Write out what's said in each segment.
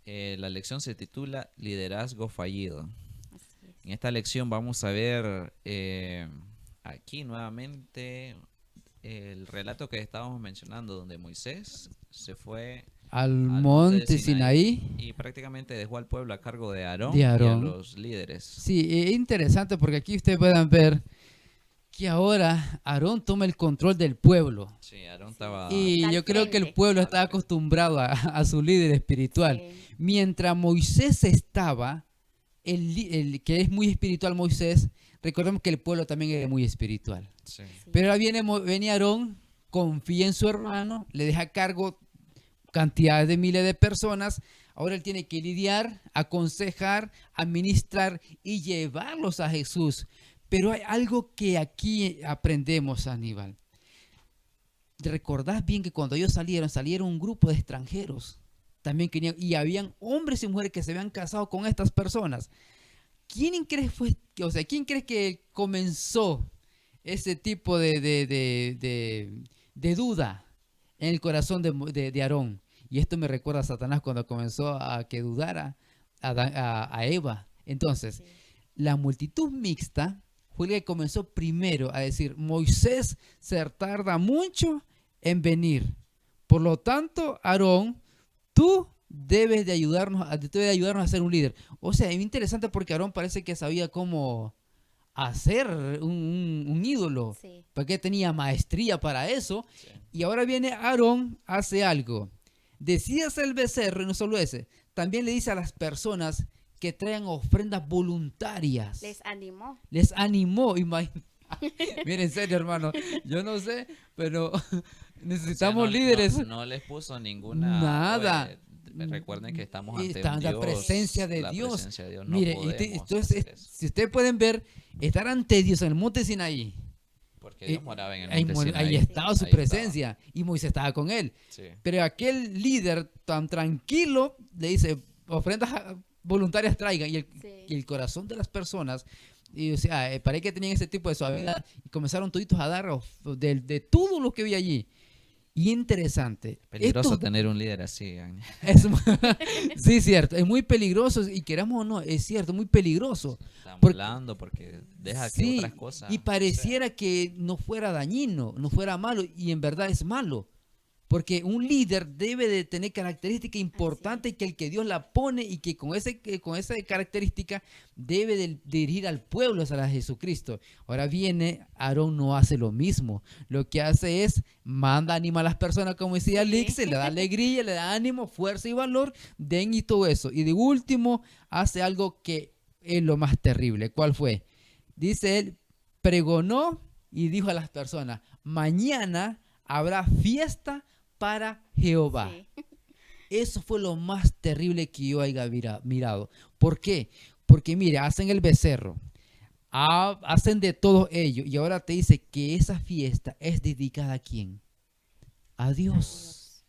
La lección se titula Liderazgo fallido. Así es. En esta lección vamos a ver aquí nuevamente el relato que estábamos mencionando, donde Moisés se fue Al al monte de monte Sinaí Sinaí y prácticamente dejó al pueblo a cargo de de Aarón y a Aarón. los líderes. Sí, es interesante porque aquí ustedes pueden ver que ahora Aarón toma el control del pueblo. Sí, Aarón Sí, estaba Y está al yo creo que el frente. pueblo al está frente. acostumbrado a su líder espiritual. Sí, Mientras Moisés estaba, el que es muy espiritual Moisés, recordemos que el pueblo también era muy espiritual. Sí. sí, Pero ahora viene Aarón, confía en su hermano, le deja a cargo cantidades de miles de personas. Ahora él tiene que lidiar, aconsejar, administrar y llevarlos a Jesús. Pero hay algo que aquí aprendemos, Aníbal. Recordás bien que cuando ellos salieron un grupo de extranjeros. También querían, y habían hombres y mujeres que se habían casado con estas personas. ¿Quién crees quién crees que comenzó ese tipo de duda en el corazón de Aarón? Y esto me recuerda a Satanás cuando comenzó a que dudara a Eva. Entonces, sí, la multitud mixta fue la que comenzó primero a decir, Moisés se tarda mucho en venir. Por lo tanto, Aarón, tú debes de ayudarnos a ser un líder. O sea, es interesante porque Aarón parece que sabía cómo hacer un ídolo, sí, porque tenía maestría para eso. Sí. Y ahora viene Aarón, hace algo. Decide hacer el becerro y no solo ese, también le dice a las personas que traigan ofrendas voluntarias. les animó. Les animó. Miren, en serio, hermano, yo no sé, pero O sea, necesitamos líderes. no les puso ninguna. Nada. Recuerden que estamos ante Está un en la presencia Dios, de la Dios. presencia de Dios. No Mire, podemos entonces, hacer eso. si ustedes pueden ver, estar ante Dios en el monte Sinaí. Porque eh, Dios moraba en el ahí, monte ahí Sinaí. estaba su Ahí estaba. presencia y Moisés estaba con él. Sí. Pero aquel líder tan tranquilo le dice, ofrendas voluntarias traigan. Y Sí, el corazón de las personas, y, o sea, parece que tenían ese tipo de suavidad y comenzaron toditos a dar de todo lo que había allí. Y interesante, Peligroso tener un líder así, Agnes. es, sí, cierto, es muy peligroso y queramos o no, es cierto, muy peligroso. Está Porque molando porque deja que otras sí, y cosas sucedan. pareciera que no fuera dañino, no fuera malo, y en verdad es malo. Porque un líder debe de tener características así importantes es. que Dios la pone y que con esa característica debe de dirigir al pueblo hacia Jesucristo. Ahora viene, Aarón no hace lo mismo. Lo que hace es, manda ánimo a las personas, como decía Sí, Lixe, le da alegría, le da ánimo, fuerza y valor, den y todo eso. Y de último, hace algo que es lo más terrible. ¿Cuál fue? Dice él, pregonó y dijo a las personas, mañana habrá fiesta para Jehová. sí, Eso fue lo más terrible que yo haya mirado. ¿Por qué? Porque mire, hacen el becerro, hacen de todo ello y ahora te dice que esa fiesta es dedicada a quién? A a Dios. Dios.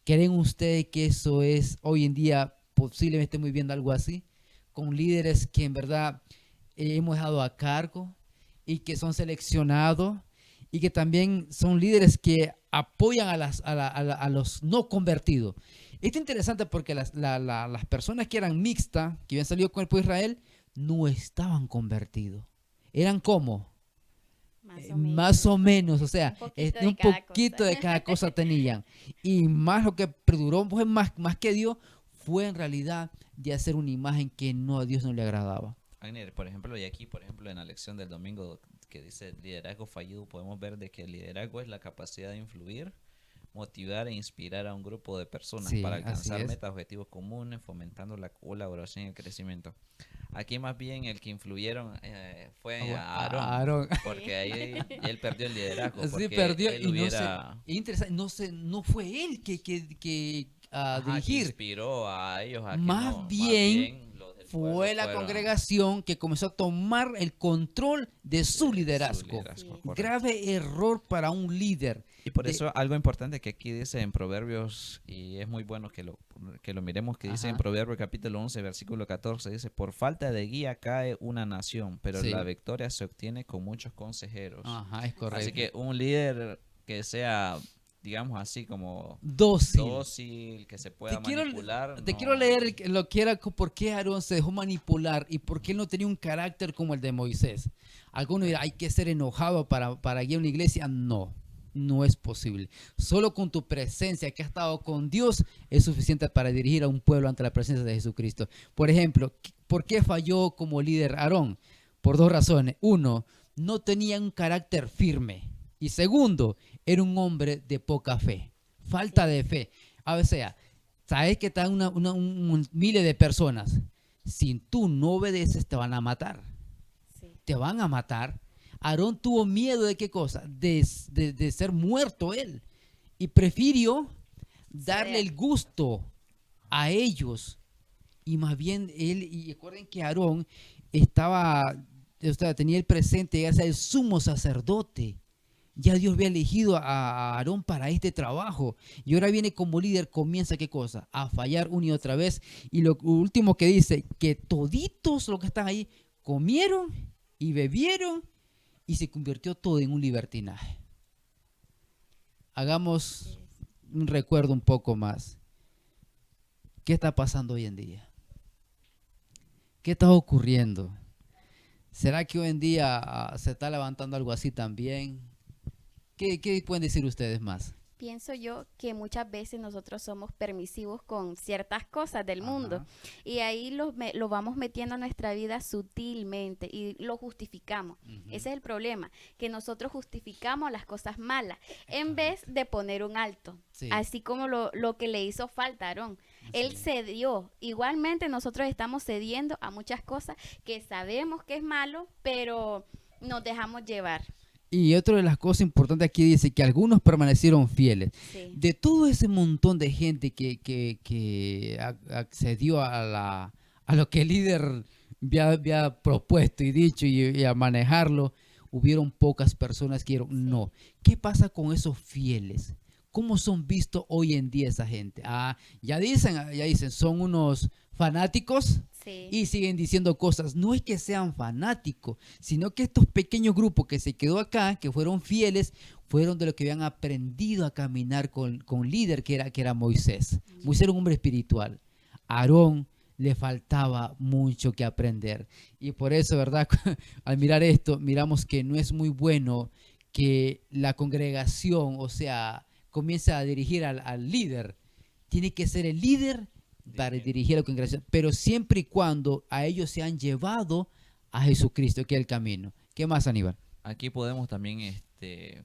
¿Creen ustedes que eso es hoy en día posiblemente estemos viendo algo así? Con líderes que en verdad hemos dejado a cargo y que son seleccionados y que también son líderes que apoyan a los no convertidos. Esto es interesante porque las personas que eran mixtas, que habían salido con el pueblo de Israel, no estaban convertidos. Eran como Más o más o menos. menos, o sea, Un poquito de un cada cosa. poquito de cada cosa tenían. Y más lo que perduró, pues más que Dios, fue en realidad de hacer una imagen que no a Dios no le agradaba. Agnes, por ejemplo, y aquí, por ejemplo, en la lección del domingo que dice liderazgo fallido, podemos ver de que el liderazgo es la capacidad de influir, motivar e inspirar a un grupo de personas Sí, para así alcanzar es. metas, objetivos comunes, fomentando la colaboración y el crecimiento. Aquí más bien el que influyeron fue a Aarón, Aarón. Sí. porque ahí él perdió el liderazgo, Así porque perdió él y no sé, hubiera, interesante, no fue él que ajá, que dirigir. inspiró a ellos a que Más no, más bien bien los del pueblo fue la fueron congregación que comenzó a tomar el control de su de su liderazgo. Así liderazgo, es. correcto. Grave error para un líder. Y por De, eso algo importante que aquí dice en Proverbios, y es muy bueno que lo miremos, que dice en ajá, Proverbios capítulo 11, versículo 14, dice, por falta de guía cae una nación, pero la sí, victoria se obtiene con muchos consejeros. ajá, es Así Así es. correcto. que un líder que sea digamos así, como Dócil. dócil, que se pueda manipular. Te no. quiero leer lo que era, por qué Aarón se dejó manipular y por qué él no tenía un carácter como el de Moisés. Algunos dirán, hay que ser enojado para guiar una iglesia. No, no es posible. Solo con tu presencia que has estado con Dios es suficiente para dirigir a un pueblo ante la presencia de Jesucristo. Por ejemplo, ¿por qué falló como líder Aarón? Por dos razones. Uno, no tenía un carácter firme. Y segundo, era un hombre de poca fe. Falta de fe. O sea, sabes que están miles de personas. Si tú no obedeces, te van a matar. Sí. Te van a matar. Aarón tuvo miedo de qué cosa? De ser muerto él. Y prefirió darle el gusto a ellos. Y más bien él, y recuerden que Aarón tenía el presente de ser el sumo sacerdote. Ya Dios había elegido a Aarón para este trabajo. Y ahora viene como líder, comienza ¿qué cosa? A fallar una y otra vez. Y lo último que dice, que toditos los que están ahí comieron y bebieron y se convirtió todo en un libertinaje. Hagamos un recuerdo un poco más. ¿Qué está pasando hoy en día? ¿Qué está ocurriendo? ¿Será que hoy en día se está levantando algo así también? ¿Qué pueden decir ustedes más? Pienso yo que muchas veces nosotros somos permisivos con ciertas cosas del mundo y ahí lo vamos metiendo a nuestra vida sutilmente y lo justificamos. Ese es el problema, que nosotros justificamos las cosas malas en vez de poner un alto, así como lo que le hizo falta a Aarón. Él cedió. Igualmente nosotros estamos cediendo a muchas cosas que sabemos que es malo, pero nos dejamos llevar. Y otra de las cosas importantes aquí dice que algunos permanecieron fieles. Sí. De todo ese montón de gente que accedió a lo que el líder había propuesto y dicho y a manejarlo, hubieron pocas personas que dijeron no. ¿Qué pasa con esos fieles? ¿Cómo son vistos hoy en día esa gente? Ya dicen, son unos fanáticos. Sí. Y siguen diciendo cosas. No es que sean fanáticos, sino que estos pequeños grupos que se quedó acá, que fueron fieles, fueron de los que habían aprendido a caminar con líder que era Moisés. Moisés era un hombre espiritual. A Aarón le faltaba mucho que aprender. Y por eso, ¿verdad? Al mirar esto, miramos que no es muy bueno que la congregación, o sea, comience a dirigir al líder. Tiene que ser el líder para dirigir a la congregación, pero siempre y cuando a ellos se han llevado a Jesucristo, que es el camino. ¿Qué más, Aníbal? Aquí podemos también,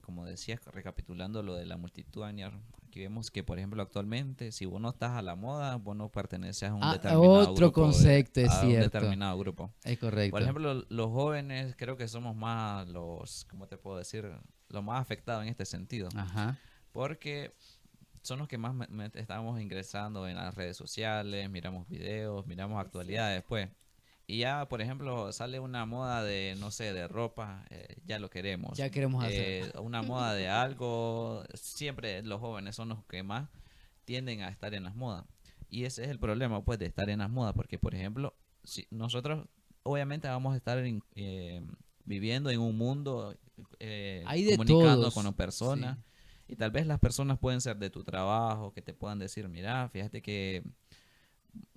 como decías, recapitulando lo de la multitud, Aniar, aquí vemos que, por ejemplo, actualmente, si vos no estás a la moda, vos no perteneces a un determinado otro grupo. Concepto, es cierto. Un determinado grupo. Es correcto. Por ejemplo, los jóvenes creo que somos más ¿cómo te puedo decir? Los más afectados en este sentido. Ajá. Porque son los que más estamos ingresando en las redes sociales, miramos videos, miramos actualidades, pues. Y ya, por ejemplo, sale una moda de, no sé, de ropa, ya lo queremos. Ya queremos hacer. Una moda de algo, siempre los jóvenes son los que más tienden a estar en las modas. Y ese es el problema, pues, de estar en las modas, porque, por ejemplo, si nosotros obviamente vamos a estar viviendo en un mundo, comunicando todos. con las personas. Sí. Y tal vez las personas pueden ser de tu trabajo, que te puedan decir, mira, fíjate que,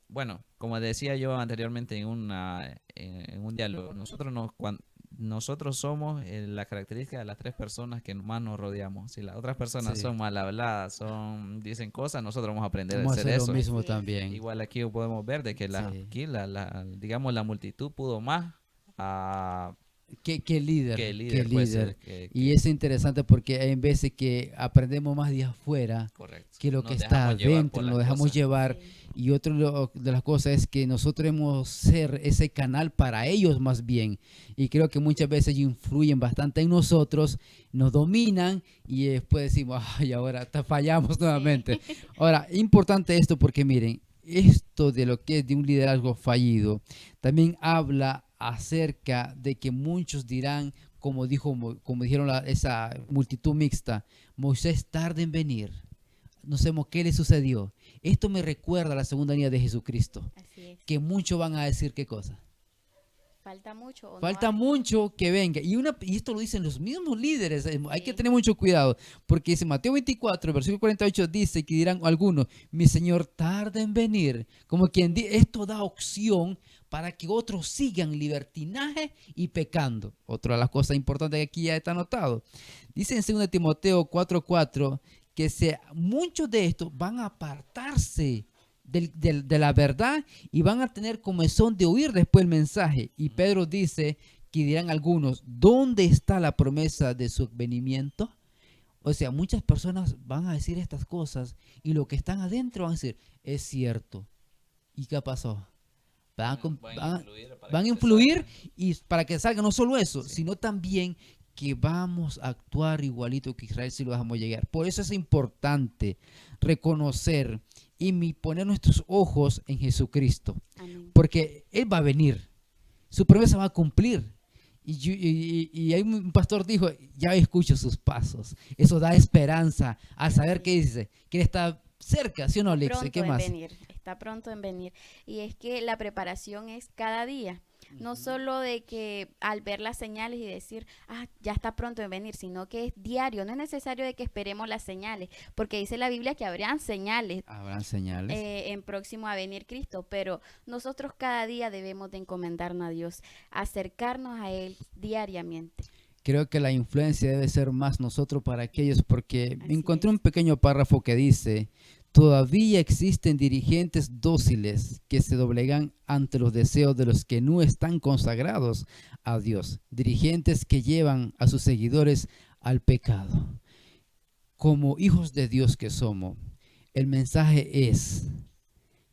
bueno, como decía yo anteriormente en un diálogo, nosotros somos la característica de las tres personas que más nos rodeamos. Si las otras personas son mal habladas, dicen cosas, nosotros vamos a aprender Vamos a hacer eso. mismo. mismo también. Igual aquí podemos ver de que aquí digamos, la multitud pudo más a... ¿Qué líder? puede ser, y es interesante porque hay veces que aprendemos más de afuera que lo que está adentro, nos dejamos llevar. Sí. Y otra de las cosas es que nosotros debemos ser ese canal para ellos más bien. Y creo que muchas veces ellos influyen bastante en nosotros, nos dominan y después decimos, ay, ahora fallamos nuevamente. Ahora, importante esto porque miren, esto de lo que es de un liderazgo fallido, también habla acerca de que muchos dirán, como dijeron esa multitud mixta, Moisés tarda en venir. No sabemos qué le sucedió. Esto me recuerda a la segunda venida de Jesucristo. Así es. Que muchos van a decir qué cosa. Falta mucho o no Falta hay. mucho que venga. Y esto lo dicen los mismos líderes. Hay que Sí. tener mucho cuidado. Porque dice Mateo 24, versículo 48, dice que dirán algunos, mi Señor tarda en venir. Como quien dice, esto da opción para que otros sigan libertinaje y pecando. Otra de las cosas importantes que aquí ya está anotado. Dice en 2 Timoteo 4:4 que muchos de estos van a apartarse de la verdad y van a tener comezón de oír después el mensaje. Y Pedro dice que dirán algunos, ¿dónde está la promesa de su venimiento? O sea, muchas personas van a decir estas cosas y lo que están adentro van a decir, es cierto. ¿Y qué pasó? Van a influir y para que salga no solo eso, Sí. sino también que vamos a actuar igualito que Israel si lo dejamos llegar. Por eso es importante reconocer y poner nuestros ojos en Jesucristo, Amén. porque Él va a venir, su promesa va a cumplir. Y hay un pastor dijo, ya escucho sus pasos. Eso da esperanza al saber que dice, que Él está cerca, ¿sí o no, Alexe? Pronto ¿Qué en más? venir, está pronto en venir. Y es que la preparación es cada día. No solo de que al ver las señales y decir, ya está pronto en venir, sino que es diario. No es necesario de que esperemos las señales, porque dice la Biblia que habrían señales Habrán señales. en próximo a venir Cristo, pero nosotros cada día debemos de encomendarnos a Dios, acercarnos a Él diariamente. Creo que la influencia debe ser más nosotros para aquellos, porque Así encontré es. un pequeño párrafo que dice, todavía existen dirigentes dóciles que se doblegan ante los deseos de los que no están consagrados a Dios, dirigentes que llevan a sus seguidores al pecado. Como hijos de Dios que somos, el mensaje es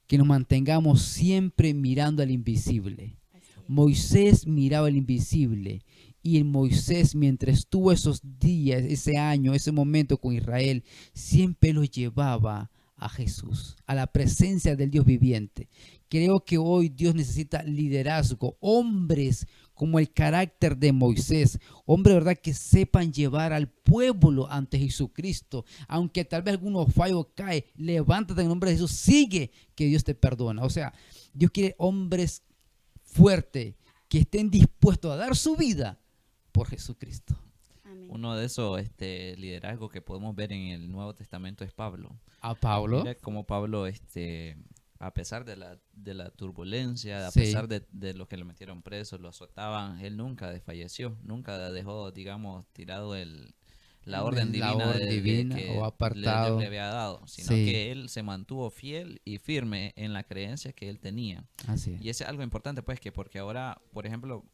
que nos mantengamos siempre mirando al invisible. Así es. Moisés miraba el invisible y en Moisés, mientras estuvo esos días, ese año, ese momento con Israel, siempre lo llevaba a Jesús, a la presencia del Dios viviente. Creo que hoy Dios necesita liderazgo, hombres como el carácter de Moisés, hombres, ¿verdad?, que sepan llevar al pueblo ante Jesucristo, aunque tal vez alguno fallo cae, levántate en nombre de Jesús, sigue, que Dios te perdona. O sea, Dios quiere hombres fuertes que estén dispuestos a dar su vida por Jesucristo. Amén. Uno de esos liderazgos que podemos ver en el Nuevo Testamento es Pablo. A Pablo. Mira cómo Pablo, a pesar de la turbulencia, a Sí. pesar de los que lo metieron preso, lo azotaban, él nunca desfalleció, nunca dejó, digamos, tirado la orden La divina, orden divina que o Dios apartado. le había dado, sino Sí. que él se mantuvo fiel y firme en la creencia que él tenía. Así es. Y eso es algo importante, pues, porque ahora, por ejemplo,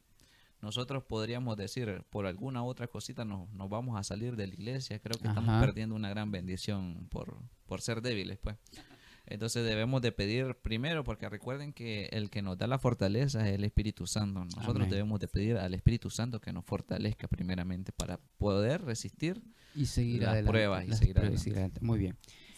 nosotros podríamos decir, por alguna otra cosita nos vamos a salir de la iglesia. Creo que estamos Ajá. perdiendo una gran bendición por ser débiles, pues. Entonces debemos de pedir primero, porque recuerden que el que nos da la fortaleza es el Espíritu Santo. Nosotros Amén. debemos de pedir al Espíritu Santo que nos fortalezca primeramente para poder resistir Y seguir las adelante. pruebas y Las seguir pruebas y adelante. seguir adelante. Muy bien.